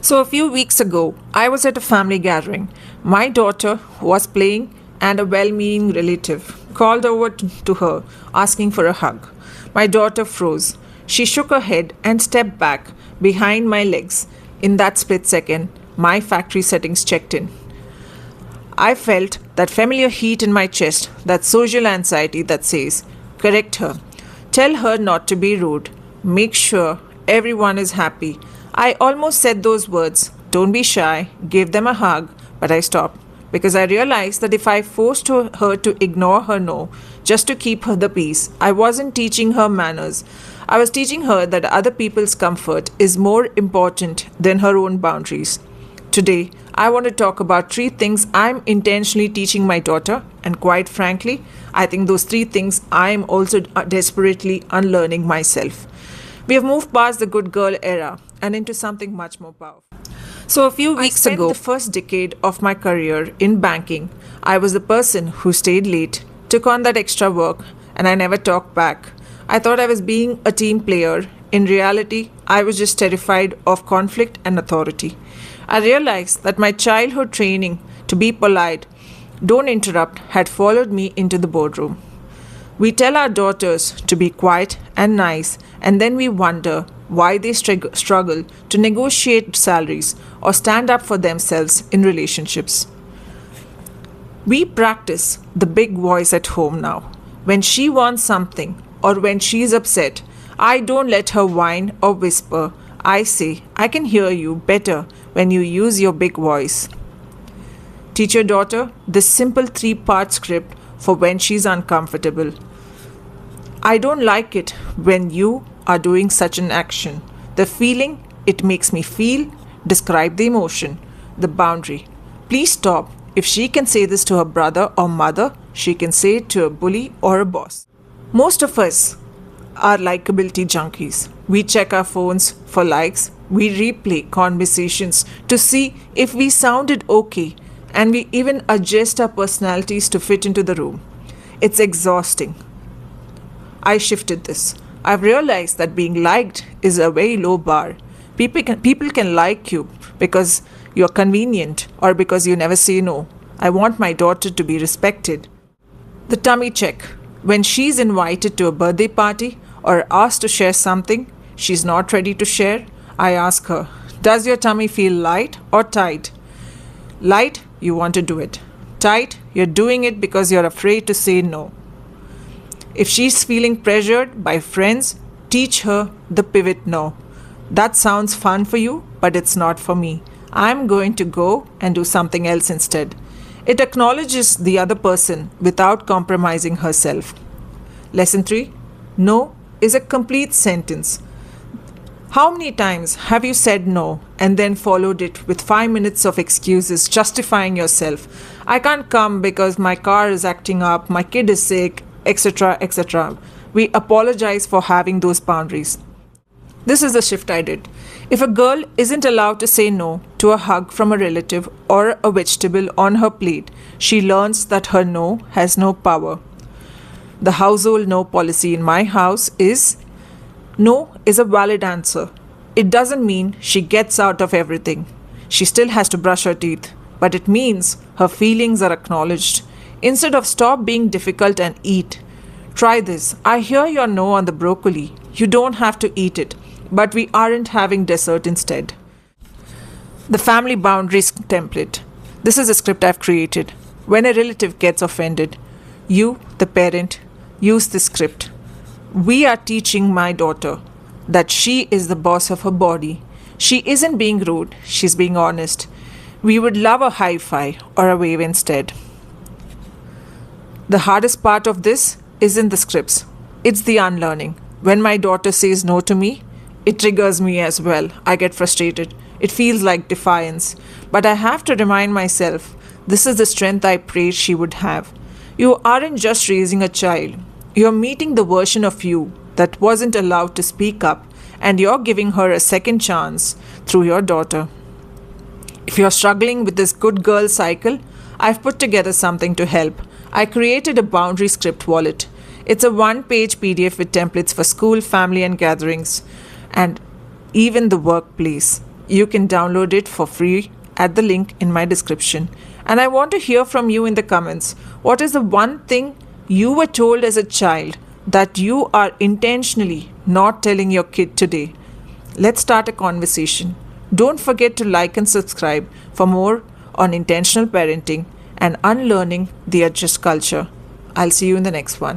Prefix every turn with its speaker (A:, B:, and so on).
A: So, a few weeks ago, I was at a family gathering. My daughter was playing, and a well meaning relative called over to her, asking for a hug. My daughter froze. She shook her head and stepped back behind my legs. In that split second, my factory settings checked in. I felt that familiar heat in my chest, that social anxiety that says, correct her, tell her not to be rude, make sure everyone is happy. I almost said those words, don't be shy, give them a hug, but I stopped because I realized that if I forced her to ignore her no just to keep her the peace, I wasn't teaching her manners. I was teaching her that other people's comfort is more important than her own boundaries. Today, I want to talk about 3 things I'm intentionally teaching my daughter, and quite frankly, I think those 3 things I'm also desperately unlearning myself. We have moved past the good girl era and into something much more powerful. So, a few weeks ago, the first decade of my career in banking, I was the person who stayed late, took on that extra work, and I never talked back. I thought I was being a team player. In reality, I was just terrified of conflict and authority. I realized that my childhood training to be polite, don't interrupt, had followed me into the boardroom. We tell our daughters to be quiet and nice, and then we wonder why they struggle to negotiate salaries or stand up for themselves in relationships. We practice the big voice at home now. When she wants something or when she is upset, I don't let her whine or whisper. I say, I can hear you better when you use your big voice. Teach your daughter this simple 3-part script for when she's uncomfortable. I don't like it when you are doing such an action. The feeling it makes me feel, describe the emotion, the boundary. Please stop. If she can say this to her brother or mother, she can say it to a bully or a boss. Most of us are likability junkies. We check our phones for likes. We replay conversations to see if we sounded okay, and we even adjust our personalities to fit into the room. It's exhausting. I shifted this. I've realized that being liked is a very low bar. People can like you because you're convenient or because you never say no. I want my daughter to be respected. The tummy check. When she's invited to a birthday party or asked to share something she's not ready to share, I ask her, does your tummy feel light or tight? Light, you want to do it. Tight, you're doing it because you're afraid to say no. If she's feeling pressured by friends, teach her the pivot no. That sounds fun for you, but it's not for me. I'm going to go and do something else instead. It acknowledges the other person without compromising herself. Lesson 3. No is a complete sentence. How many times have you said no and then followed it with 5 minutes of excuses justifying yourself? I can't come because my car is acting up, my kid is sick, etc., etc. We apologize for having those boundaries. This is the shift I did. If a girl isn't allowed to say no to a hug from a relative or a vegetable on her plate, she learns that her no has no power. The household no policy in my house is no is a valid answer. It doesn't mean she gets out of everything. She still has to brush her teeth, but it means her feelings are acknowledged. Instead of stop being difficult and eat. Try this. I hear your no on the broccoli. You don't have to eat it, but we aren't having dessert instead. The family boundaries template. This is a script I've created. When a relative gets offended, you, the parent, use this script. We are teaching my daughter that she is the boss of her body. She isn't being rude, she's being honest. We would love a high five or a wave instead. The hardest part of this isn't the scripts, it's the unlearning. When my daughter says no to me, it triggers me as well. I get frustrated. It feels like defiance. But I have to remind myself, this is the strength I prayed she would have. You aren't just raising a child. You're meeting the version of you that wasn't allowed to speak up, and you're giving her a second chance through your daughter. If you're struggling with this good girl cycle, I've put together something to help. I created a boundary script wallet. It's a 1-page PDF with templates for school, family, and gatherings, and even the workplace. You can download it for free at the link in my description. And I want to hear from you in the comments. What is the one thing you were told as a child that you are intentionally not telling your kid today? Let's start a conversation. Don't forget to like and subscribe for more on intentional parenting and unlearning the adjust culture. I'll see you in the next one.